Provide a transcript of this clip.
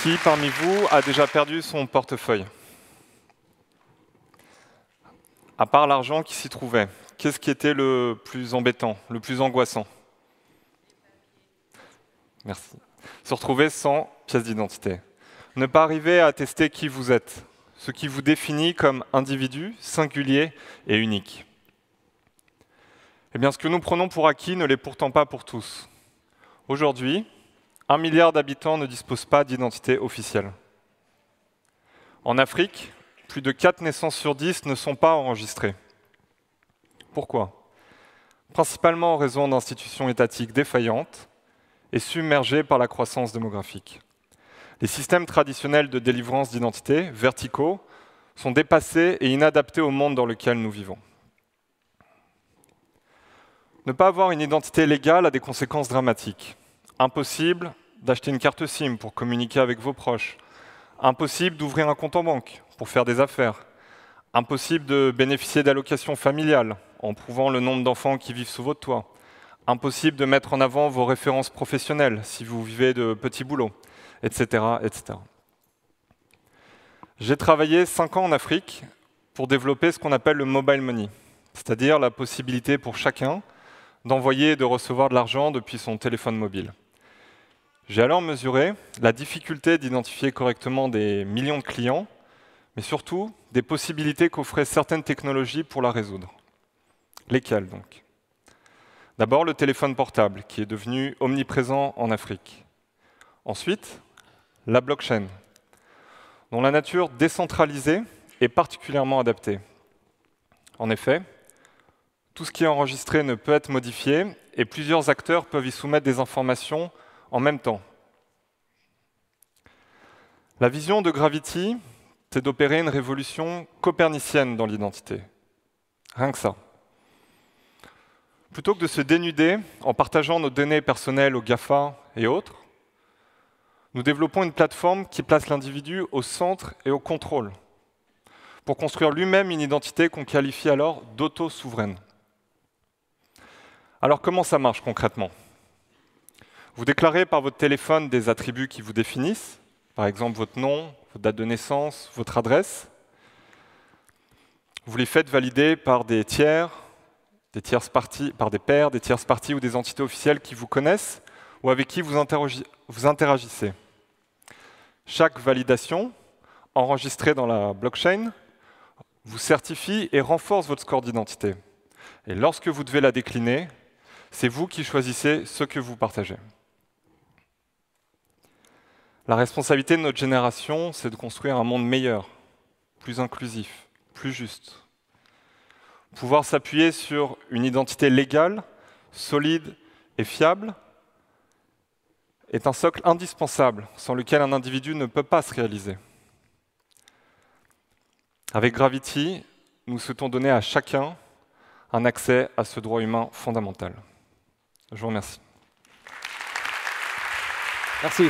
Qui parmi vous a déjà perdu son portefeuille? À part l'argent qui s'y trouvait, qu'est-ce qui était le plus embêtant, le plus angoissant? Merci. Se retrouver sans pièce d'identité. Ne pas arriver à attester qui vous êtes, ce qui vous définit comme individu singulier et unique. Eh bien, ce que nous prenons pour acquis ne l'est pourtant pas pour tous. Aujourd'hui, 1 milliard d'habitants ne disposent pas d'identité officielle. En Afrique, plus de 4 naissances sur 10 ne sont pas enregistrées. Pourquoi? Principalement en raison d'institutions étatiques défaillantes et submergées par la croissance démographique. Les systèmes traditionnels de délivrance d'identité, verticaux, sont dépassés et inadaptés au monde dans lequel nous vivons. Ne pas avoir une identité légale a des conséquences dramatiques. Impossible d'acheter une carte SIM pour communiquer avec vos proches. Impossible d'ouvrir un compte en banque pour faire des affaires. Impossible de bénéficier d'allocations familiales en prouvant le nombre d'enfants qui vivent sous votre toit. Impossible de mettre en avant vos références professionnelles si vous vivez de petits boulots, etc., etc. J'ai travaillé 5 ans en Afrique pour développer ce qu'on appelle le mobile money, c'est-à-dire la possibilité pour chacun d'envoyer et de recevoir de l'argent depuis son téléphone mobile. J'ai alors mesuré la difficulté d'identifier correctement des millions de clients, mais surtout des possibilités qu'offraient certaines technologies pour la résoudre. Lesquelles donc? D'abord le téléphone portable, qui est devenu omniprésent en Afrique. Ensuite, la blockchain, dont la nature décentralisée est particulièrement adaptée. En effet, tout ce qui est enregistré ne peut être modifié et plusieurs acteurs peuvent y soumettre des informations en même temps. La vision de Gravity, c'est d'opérer une révolution copernicienne dans l'identité. Rien que ça. Plutôt que de se dénuder en partageant nos données personnelles aux GAFA et autres, nous développons une plateforme qui place l'individu au centre et au contrôle, pour construire lui-même une identité qu'on qualifie alors d'auto-souveraine. Alors comment ça marche concrètement? Vous déclarez par votre téléphone des attributs qui vous définissent, par exemple votre nom, votre date de naissance, votre adresse. Vous les faites valider par des tiers, par des pairs, des tierces parties ou des entités officielles qui vous connaissent ou avec qui vous interagissez. Chaque validation, enregistrée dans la blockchain, vous certifie et renforce votre score d'identité. Et lorsque vous devez la décliner, c'est vous qui choisissez ce que vous partagez. La responsabilité de notre génération, c'est de construire un monde meilleur, plus inclusif, plus juste. Pouvoir s'appuyer sur une identité légale, solide et fiable est un socle indispensable sans lequel un individu ne peut pas se réaliser. Avec Gravity, nous souhaitons donner à chacun un accès à ce droit humain fondamental. Je vous remercie. Merci.